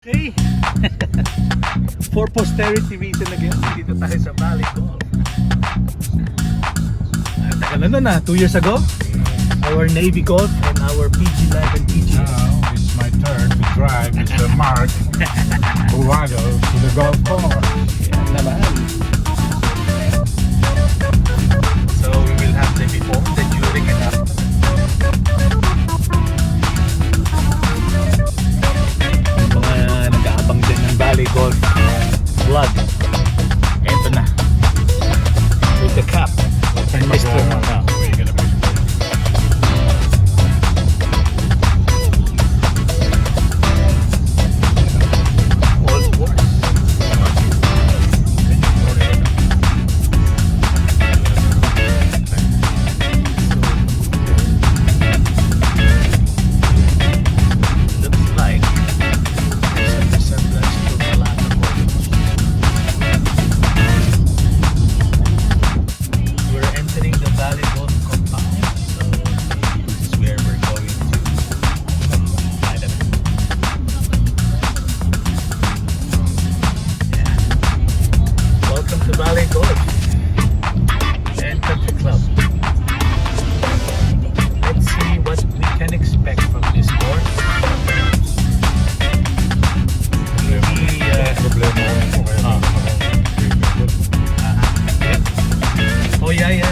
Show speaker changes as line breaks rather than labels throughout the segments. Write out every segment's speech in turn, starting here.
Okay. For posterity reason again, dito tayo sa Valley Golf. Tagal na 2 years ago. Our Navy Golf and our PG11 PG.
Now it's my turn to drive Mr. Mark Buwado to the golf course.
Yan naman. So we will have the before, the during and after. Yung mga nag-aabang din ng Valley Golf vlog. Eto na. With the cap. And Mr. Mark. Valley Golf and Country Club. Let's see what we can expect from this course. Oh yeah.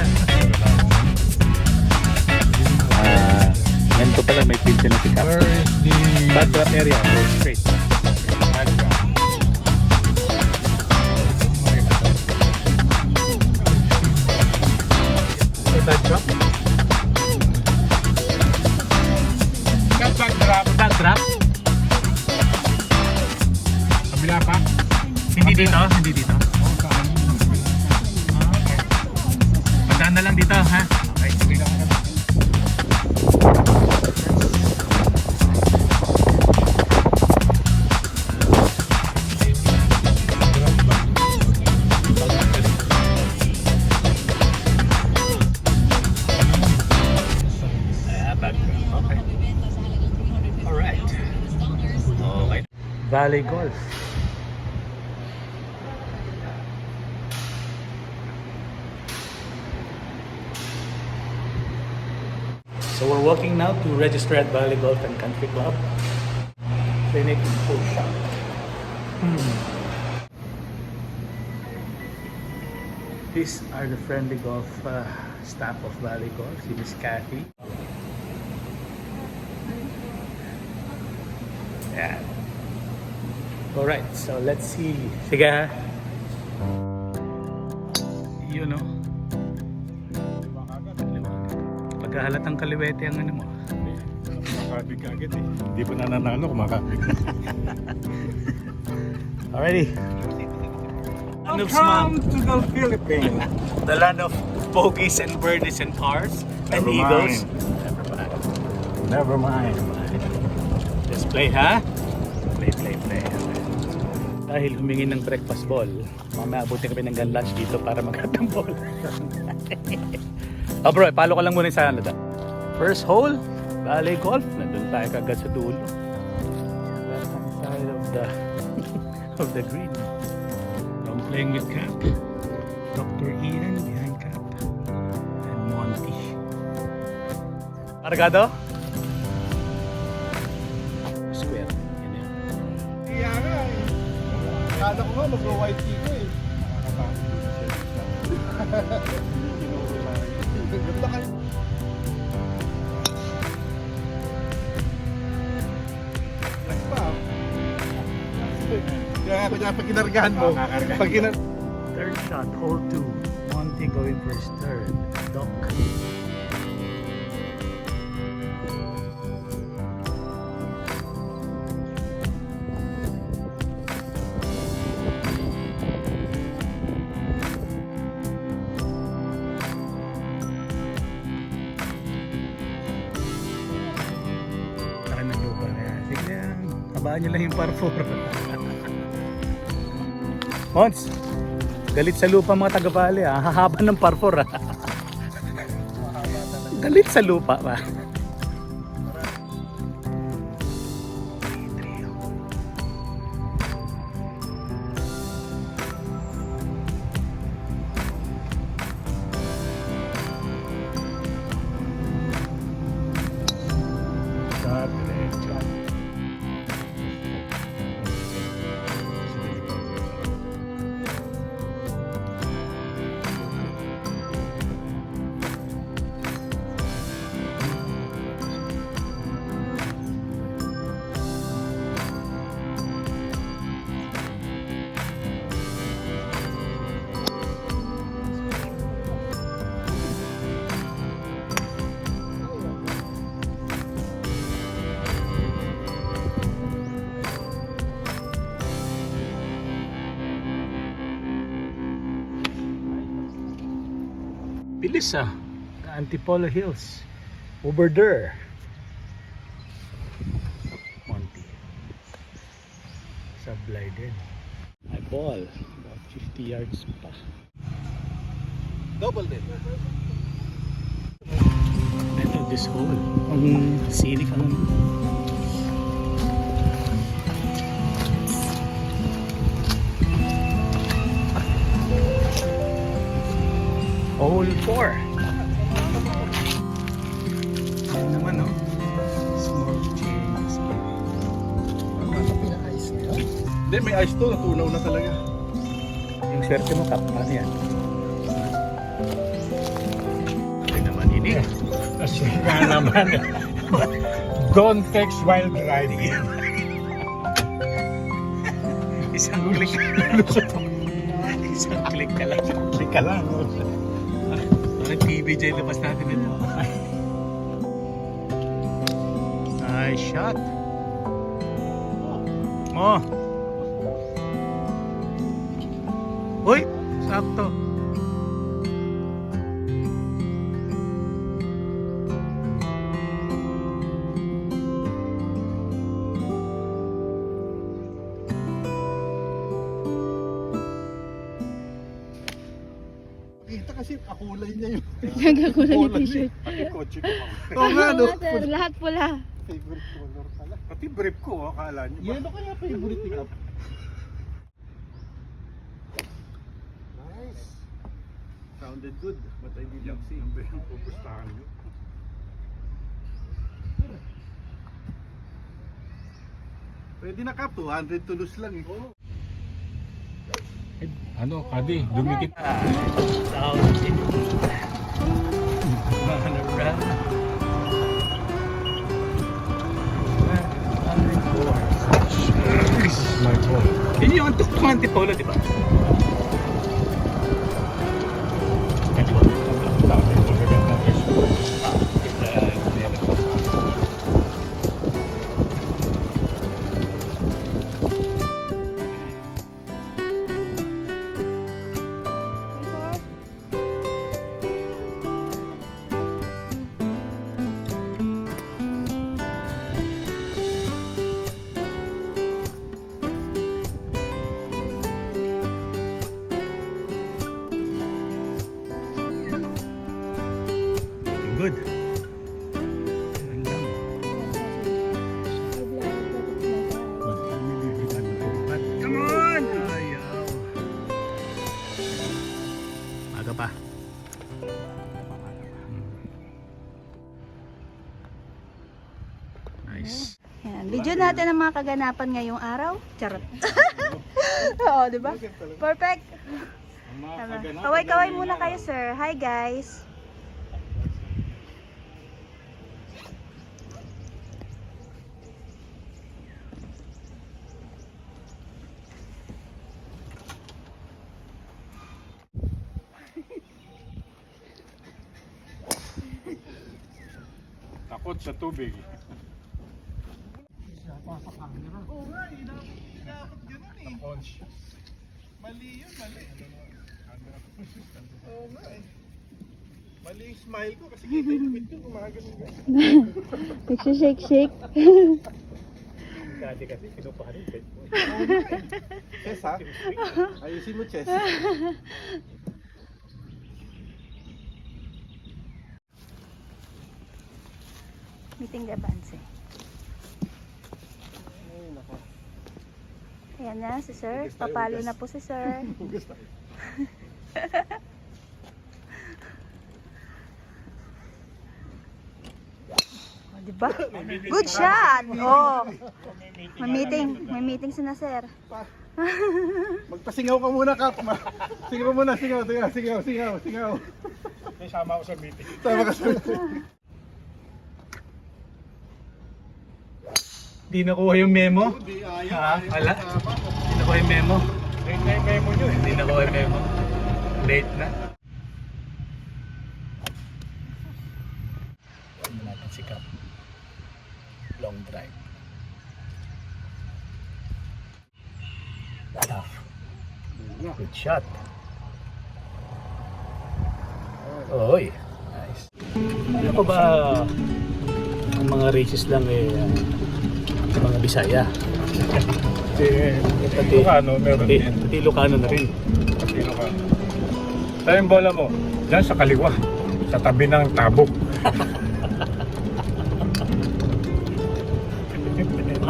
Ganito pala may pinto na pick up.
Where is the
Backdrop area, go straight. Backdrop?
backdrop?
Backdrop?
Kabila pa?
Hindi dito? Hindi dito? Okay. Pagdaan na lang dito, ha? Okay, sige lang. Valley Golf. So we're walking now to register at Valley Golf and Country Club. Clinic full shot. These are the friendly golf staff of Valley Golf. Si Miss Kathy. Yeah. Alright, so let's see. Sige ha. Yun o. Pagkahalatang kaliwete ang ano mo.
Kumakabig ka agad eh. Hindi pa nananalo, kumakabig.
Alrighty.
Welcome to the Philippines.
The land of bogeys and birdies and pars and
Never
eagles.
mind. Never mind.
Just play ha. Play. Dahil humingi ng breakfast ball, mamaya abutin kami ng lunch dito para magkatang ball. Oh bro, palo ko lang muna sa ano. First hole, Valley Golf. Nandun tayo kagad sa dulo. Left hand side of the green. I'm playing with Cap. Dr. Ian behind Cap. And Monty. Argado? Square. Yan yan.
Kaya nga eh. Kala ko nga mag-white tea ko eh. Ganda kayo. Like pa. Kaya pag kinargahan mo.
Third shot, hole 2. Monty going for his third. Doc. Sige lang, habaan nyo lang yung par 4. Mons, galit sa lupa mga taga-Valley ha. Hahaba ng par 4 ha. Galit sa lupa ba? Bilis ah. Antipolo Hills. Over there. Monty. Sablay din. My ball. About 50 yards pa.
Double din.
I know this hole. Ang scenic ang hole 4. Ayan naman no. Small change.
Hindi, may ice to. Natunaw na talaga.
Yung swerte mo kap. Ano yan? Ay naman ini.
Kasi nga naman. Don't text while driving.
Isang click. Isang click ka lang.
Click ka lang.
Parang TVJ labas natin ito. Nice shot. Oh. Uy, sakto.
Kita kasi kakulay niya yun.
Nagkakulay yung t-shirt.
Pati kotse ko. Oo nga, no?
Oo nga, sir. Lahat pula.
Favorite color pala. Pati brief ko, akala niyo ba? Yellow kaya favorite ni Kap. Nice. Sounded good, but I didn't see. Ang bayang pupustahan niyo. Pwede na Kap, 200 to lose lang eh. Ano, Kadi, dumikit.
Sound. Run around.
This is my ball.
Yun yung Antipolo, di ba? Kaliwa.
Dami ko maganda guys.
Good. Yan lang. Come on! Ayaw. Aga pa. Nice.
Yan. Video natin ang mga kaganapan ngayong araw. Charot. Oo, di ba? Perfect. Kaway-kaway muna kayo, sir. Hi, guys.
Takot sa tubig.
Oo nga, dapat ganun eh.
Conscious.
Mali yun, mali. Oo nga eh. Mali yung smile ko kasi kita yung tweet ko gumagano nga.
Nagsishake-shake.
Dati kasi kinukuha rin pet mo.
Chess ha? Ayusin mo chess.
Meeting the bands eh.
Ay, nako.
Ayan na si sir. Papalo na po si sir.
Hugas tayo.
Oh, diba? Good shot! Oh. May meeting sina sir.
Magpasingaw ka muna, Kap. Singaw muna, singaw.
May sama ako sa meeting.
Tama ka sa
Di nakuha yung memo?
Hindi,
Ha? Wala? Di nakuha yung memo?
Late na yung memo nyo eh.
Di nakuha yung memo. Late na. Tignan natin si Cap. Long drive. Tough. Good shot. Oy, nice. Ano pa ba ang mga races lang mga Bisaya? Pati
Ilocano, meron din.
Pati Ilocano na rin.
Ilocano. Tayo yung bola mo, dyan sa kaliwa, sa tabi ng tabok.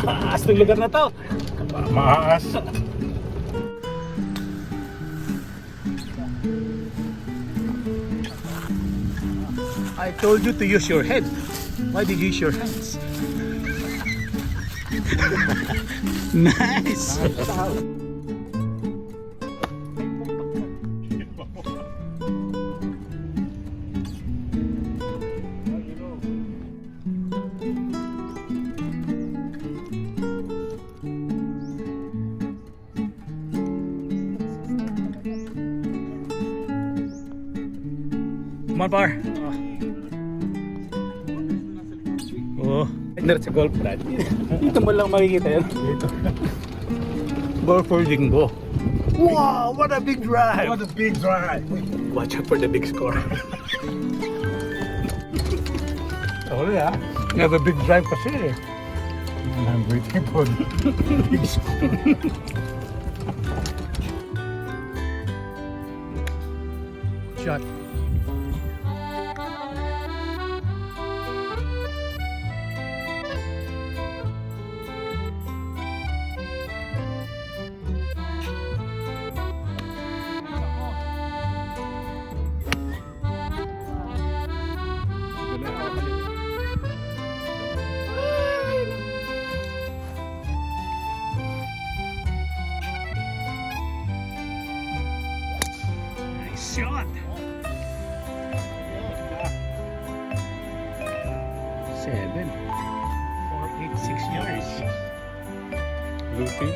Maas ng lugar na to.
Maaas.
I told you to use your head. Why did you use your hands? Nice. Come on, par. Oh. Nerd sa golf, Brad. Dito mo lang makikita yan. Ball for Jingo. Wow, what a big drive!
What a big drive!
Watch out for the big score.
Sorry ah. You have a big drive kasi. And I'm waiting for the big score.
Shot. Nice shot. 7, 4, 8, 6 yards.
Blue tee?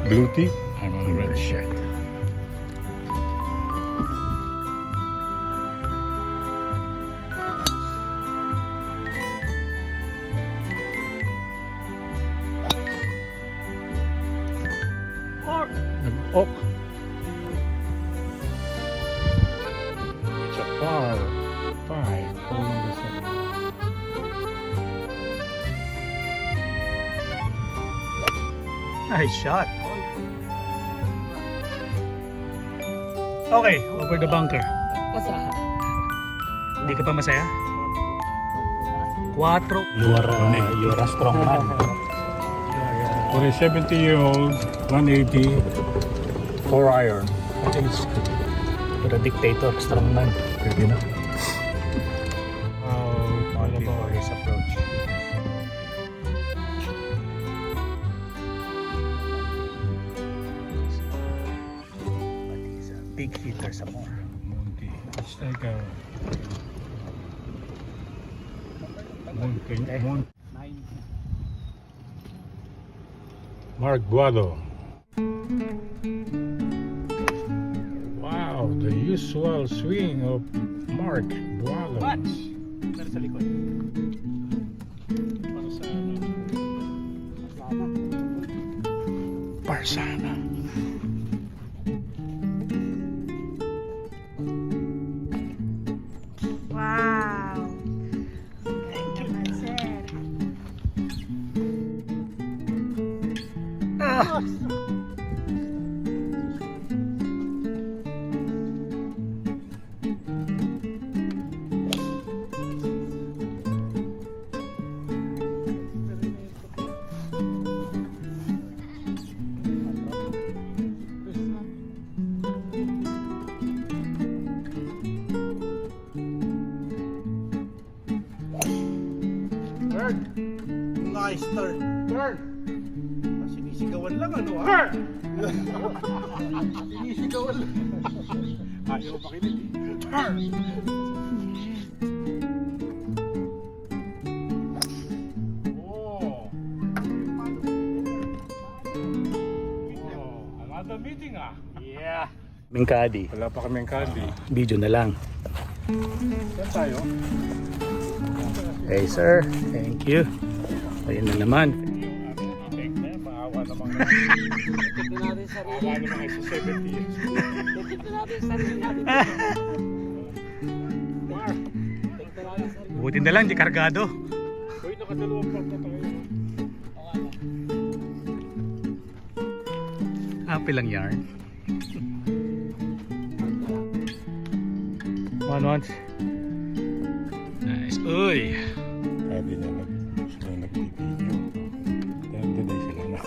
Blue tee?
I'm on the red shirt.
Nag-ok. It's a par 5 holding the second.
Nice shot. Okay, over the bunker. Hindi ka pa masaya? 4. You are a strong man.
For a 70-year-old, 180, 4 iron.
I think it's you're a dictator, strong man.
Pwede na.
All before his approach. But he's a big hitter some more.
Monty. It's like a... Monty. Mark Guado. Wow, the usual swing of Mark Guado.
Pero sa likod.
Parsana.
Wow. Thank you, sir.
Turn! Nice turn! Turn! Sinisigawan lang ano ha? Sinisigawan lang. Ayaw makinig. Turn!
Oh. Another meeting ah.
Yeah. Mingkadi.
Wala pa kaming candy.
Video na lang.
Saan tayo?
Hey sir, thank you. Ayun na naman.
Maawa naman. Maawa naman sa 70 years.
Buti na lang, di kargado.
Uy, nakadalawang part na tayo.
Happy lang yarn. Once. Nice. Uy!
Sabi niya, sila nagbibideo. Then today sila na.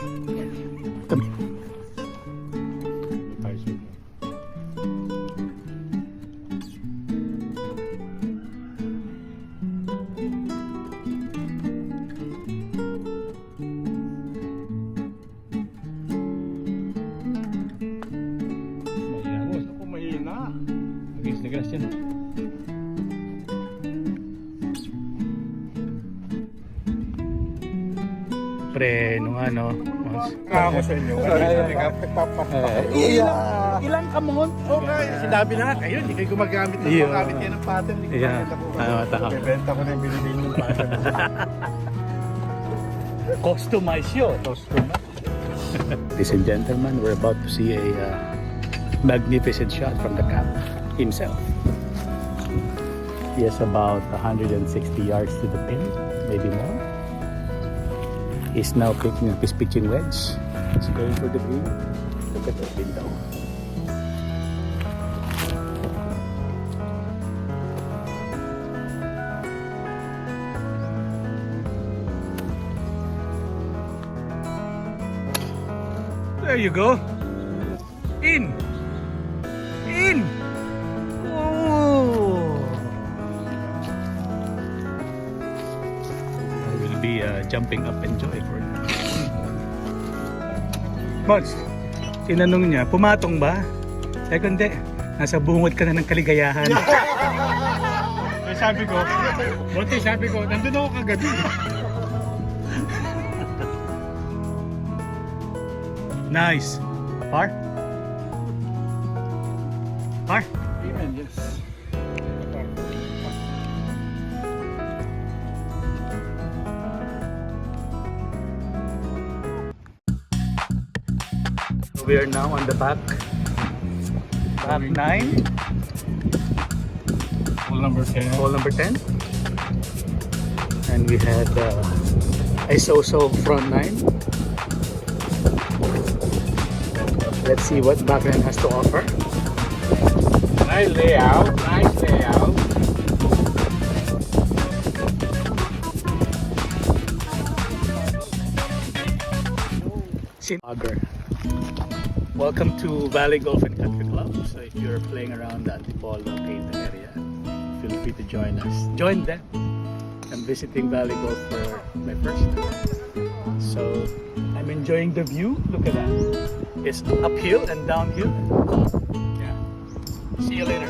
Tayo sila.
Mahina.
Ako mahina.
Against the grass yan. Pre, nung ano,
Ako sa inyo.
Ilan ka mo? Okay, sinabi na kayo, hindi kayo gumagamit ng
Iya.
gumagamit kayo ng pattern. Hindi
Iya.
gumagamit ako.
Tama.
Bebenta ko na yung binibili ng pattern.
Customize yun. Ladies and gentlemen, we're about to see a magnificent shot from the camp himself. He has about 160 yards to the pin, maybe more. He's now picking up his pitching wedge. He's going for the green. Look at that window. There you go. In. In. Oh. I will be jumping up and joy for you. Mods, tinanong niya, pumatong ba? Sabi ko, hindi. Nasa bungod ka na ng kaligayahan.
Ay, sabi ko, nandun ako kagabi.
Nice. Par? Par?
Amen, yes.
We are now on the back 9,
Hole number 10.
hole number 10. And we had a so-so front 9. Let's see what backhand has to offer.
Nice layout, nice layout.
Sinogger. Welcome to Valley Golf and Country Club. So if you're playing around the Antipolo, Cainta area, feel free to join us. Join them. I'm visiting Valley Golf for my first time. So I'm enjoying the view. Look at that. It's uphill and downhill. Yeah. See you later.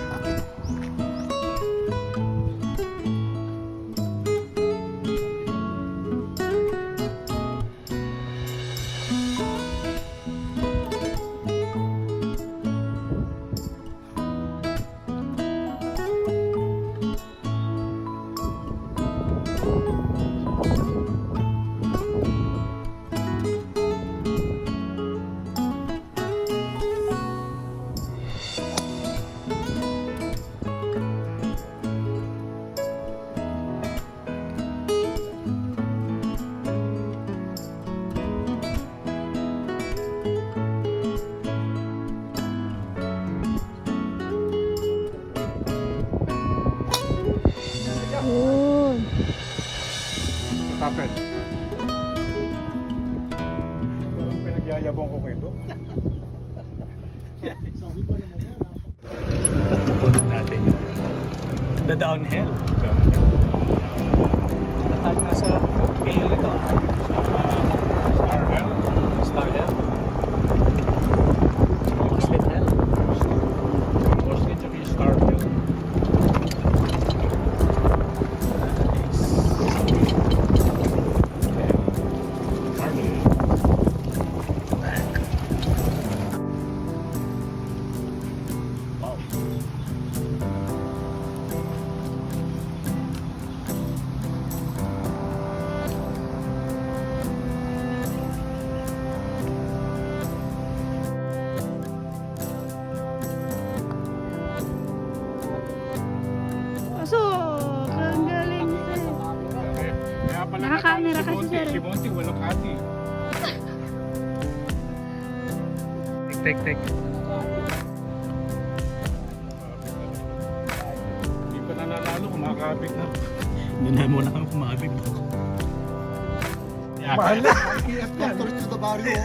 Tapos. Pinagyayabong ko kayo.
Pupunod natin the downhill. At nasa hill ito. Star Hill. Muslim Hill.
Mostly to be Starfield.
take.
Hindi pa nananalo, kumakabig na.
Hindi na muna kang kumabig.
Mahal na. Doctor to the barrio.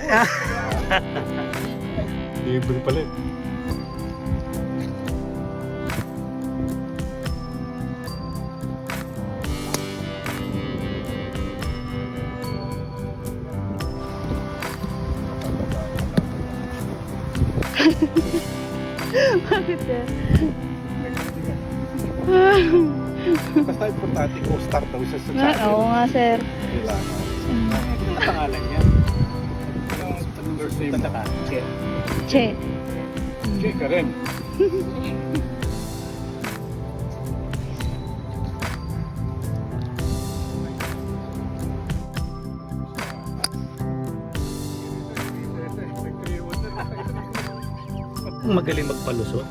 Libre pala eh.
Bakit yan?
Basta importante ko star daw siya sa
Oo nga, sir.
Kailangan.
Ano pangalan niya? Yung first name mo?
Che.
Che ka rin.
Magaling magpalusot.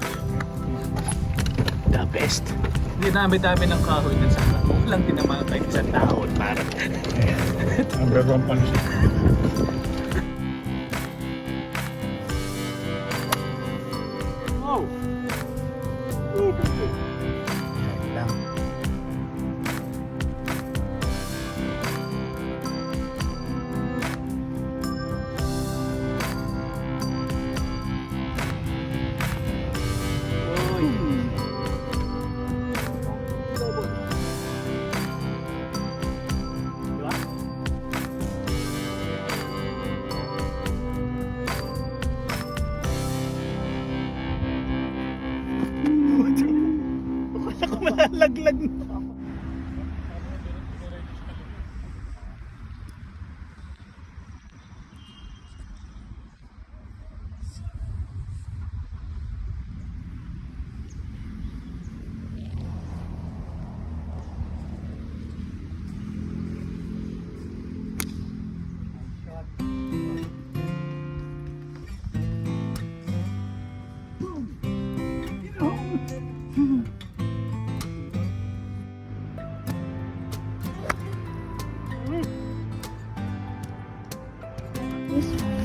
The best. Hindi dami-dami ng kahoy din sa ako. Walang tinamaan kahit isang taon. Parang
Number one pansin. Oh!
lang. Wala ko malalaglag na.
This one.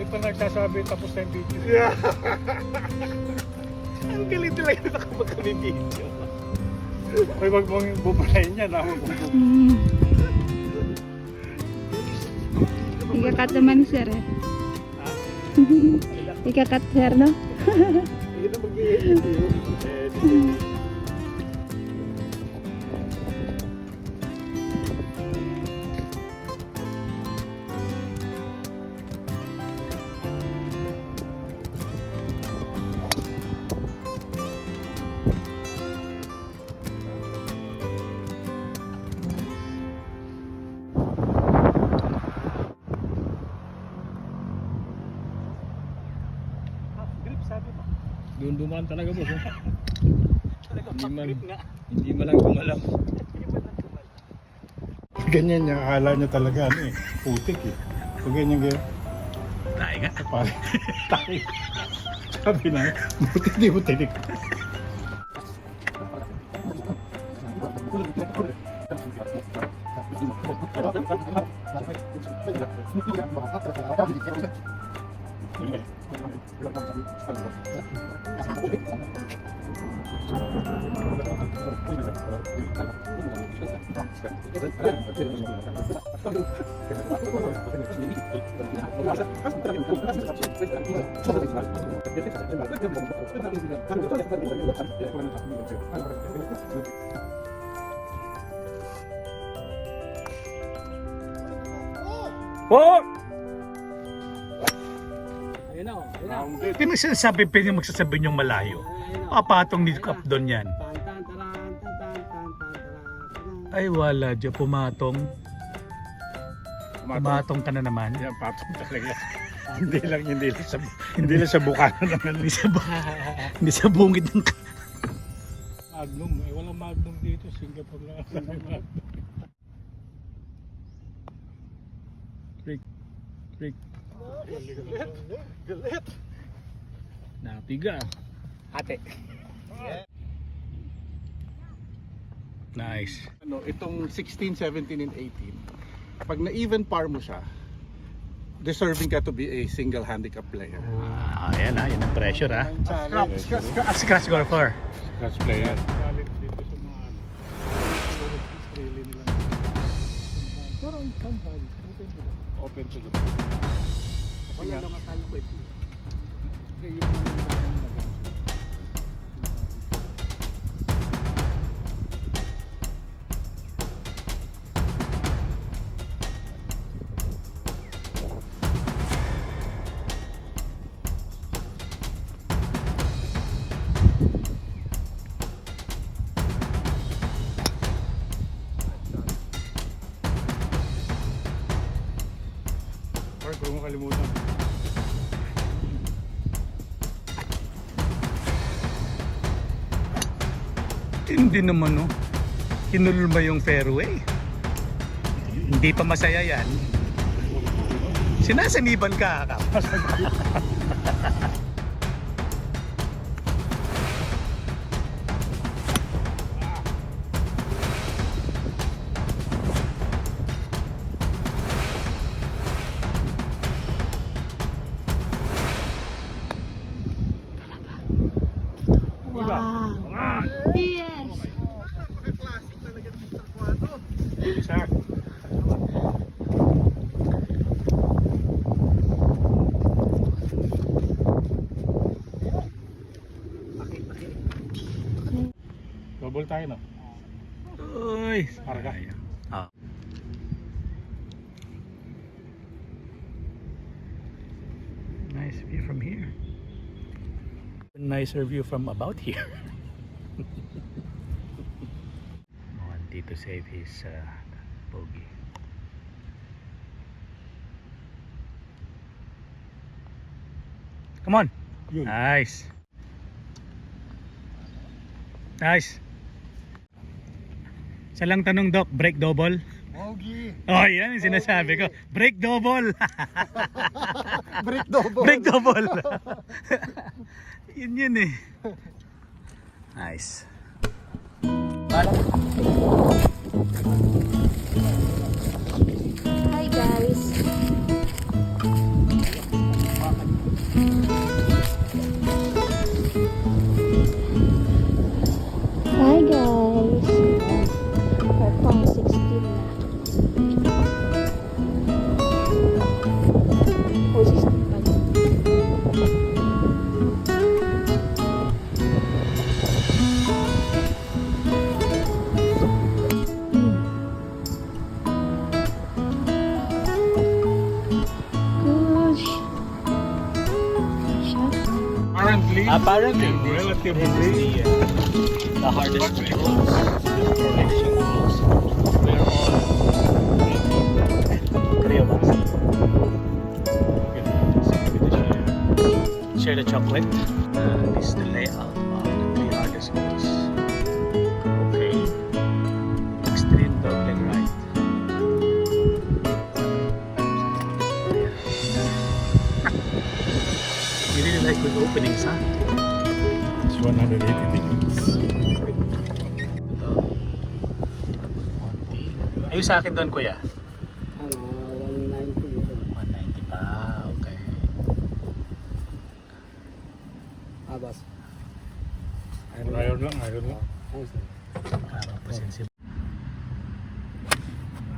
Di pa nagsasabi tapos na yung video.
Ang galing talaga nakapag kami video.
Ay, wag mong bubulayin yan.
Ikakat naman, sir, eh. Ikakat, sir, no?
Hindi na mag-i-edit yun.
Grip sabi mo.
Doon dumaan talaga boss.
Hindi man lang gumalang.
Ganyan niya, akala niya talaga ano eh. Putik eh. Pag ganyan.
Tayo nga.
Pare, tayo. Sabi na, buti di mo tinik.
Oh!
Ayun na, ayun na.
Rounded.
Hindi mo sinasabi, pwede magsasabi yung malayo. Papatong ni Cap doon yan. Ay wala, Diyo, pumatong. Pumatong ka na naman.
Yan, patong talaga. hindi lang sa bukana naman.
Hindi sa, hindi sa bungid ng
Magnum. Eh, walang Magnum dito. Singapore lang. Creek. Creek.
Galit.
Napiga. Ate. Nice.
Ano, itong 16, 17, and 18, pag na-even par mo siya, deserving ka to be a single handicap player.
Ayan ha, yun ang pressure ha. Scratch golfer.
Scratch player. Galit dito sa mga ano. Really nila. Pero somehow, open to the wala lang akala ko ito. Kaya yung Mark, huwag mo kalimutan.
Hindi naman no. Kinulma yung fairway. Hindi pa masaya yan. Sinasaniban ka.
Wow. Yes.
Classic talaga Mr. Cuadro.
Isa. Double tayo no?
Uy.
Arga.
Ah. Nice view from here. Nicer view from about here. Wanted to save his bogey. Come on.
Yun.
Nice. Nice. Isa lang tanong, Doc, break double?
Mogi.
Oh, yan yung sinasabi ko. Break double.
Break double.
Break double. Yun eh. Nice.
Hi guys. Hi guys. Pang 16 na. Oh, 16 pa rin. Gosh. Shot.
Apparently,
relatively
the hardest holes, the prediction holes. We're all 3 of us. Share the chocolate. This is the layout of the 3 hardest holes. Okay. Extreme double right. You really like good openings, huh?
It's 180 degrees.
Ayun sa akin doon, kuya.
190.
190 pa, okay.
Abas.
Iron lang, iron lang.
Parang pasensya.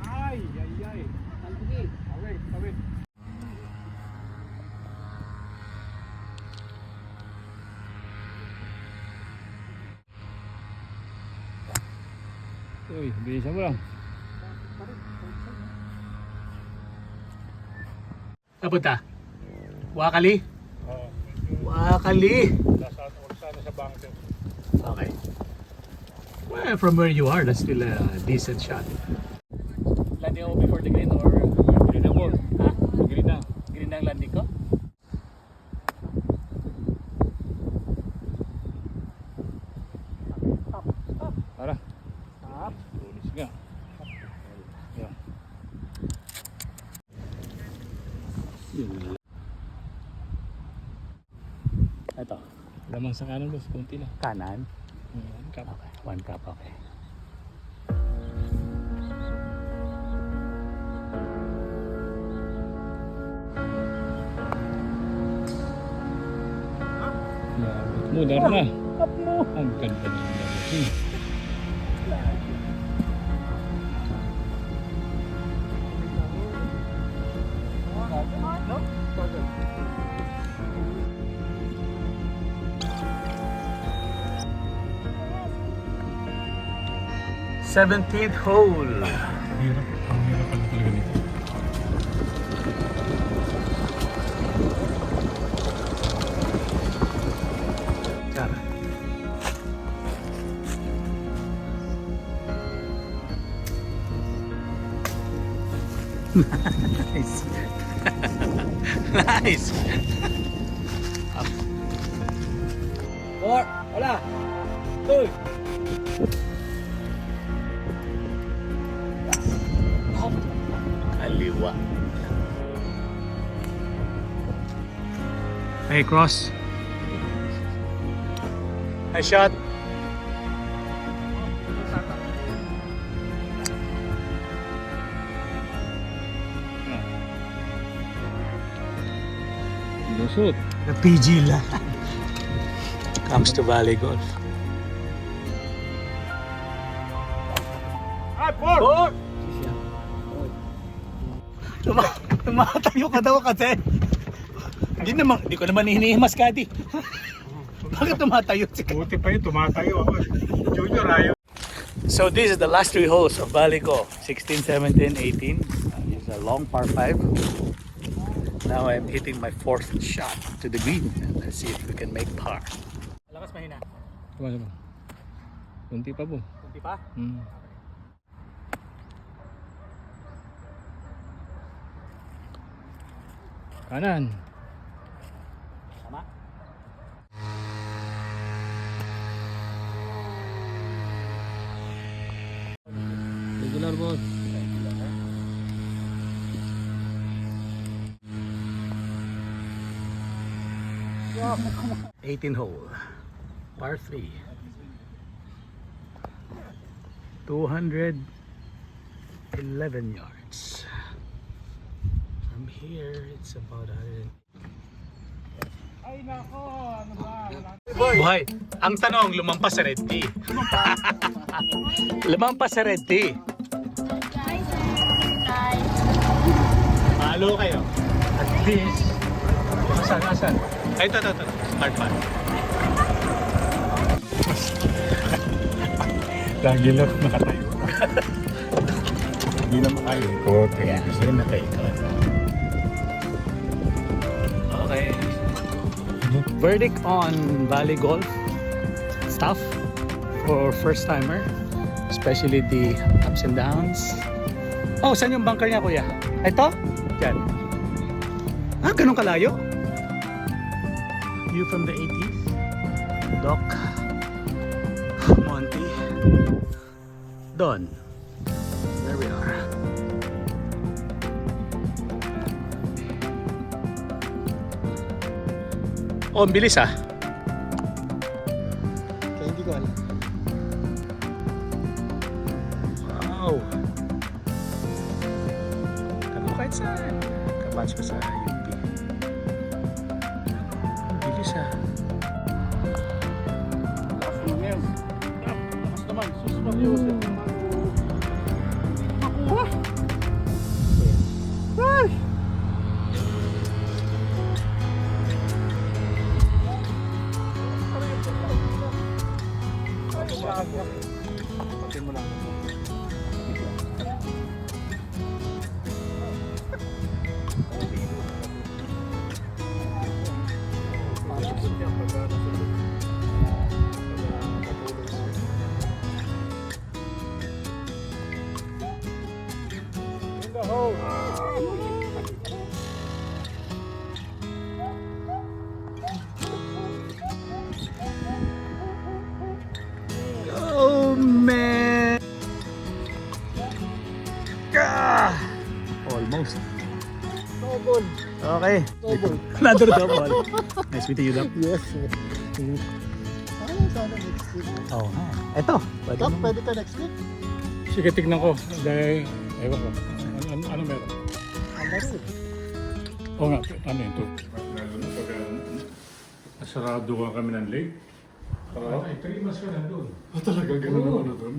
Ay, ay, ay. Away, away. Uy, bisa mo lang.
Kapunta? Wakali?
Oo.
Wakali!
Sana sa bunker.
Okay. Well, from where you are, that's still a decent shot. Landing ako before the green or green na ball? Ha? Green na. Green na ang landing ko? Top.
Yeah. Yeah.
Yun. Ito.
Lamang sa kanan boss, konti lang.
Kanan.
Kap.
Okay. 1 cup, okay.
Mudar na. Ang ganda ng dating.
Seventeenth hole.
Hirap. Ang hirap pala talaga nito.
Tara. Nice. Nice.
Four. Wala. Two.
Kaliwa. Hey, cross. Nice shot.
Lusot.
The PG lang. Comes to Valley Golf.
Four.
Tumatayo ka daw kasi. Hindi ko naman hinihimas ka di. Bakit tumatayo si
Buti pa yun, tumatayo ako. Junior ayaw.
So this is the last 3 holes of Valley Golf. 16, 17, 18. It's a long par 5. Now I'm hitting my 4th shot to the green. Let's see if we can make par. Lakas mahina.
Tama ba? Kunti pa po.
Kunti pa?
Kanan.
Tama?
Regular boss.
Yeah. 18 hole. Par 3. 211 yards. From here, it's about 100.
Ay nako, ano ba?
Buhay, ang tanong, lumampas sa red tee. Lumampas sa red tee. Halo kayo. At least, asan? Ay, ito. Hard pan.
Lagi lang nakatayo. Hindi na makayo.
Yeah, yun na kayo. Okay. Verdict on Valley Golf stuff for first timer, especially the ups and downs. Oh, saan yung bunker niya, kuya? Ito? Diyan. Ah, ganun kalayo? View from the 80s. Doc. Monty. Don. There we are. Oh, ang bilis ah.
Kaya hindi ko alam.
Wow. Kamo kahit saan. Kabatch ko sa UP. Ang bilis ah.
Lakas naman, susunod yun.
Pagkin mo lang.
In the hole.
Oh man. Okay.
Double.
Another double. Nice meeting you, Doc.
Yes. Ano sana next week?
Oo nga. Ito.
Kap, pwede ka next week?
Sige, tignan ko. Dahil, ewan ko. Ano meron?
Ang laro.
Oo nga, ano yun to? Lalo na pag nasarado ka kami ng lake. Ay, 3 months ka na doon.
Talaga ganun naman na doon.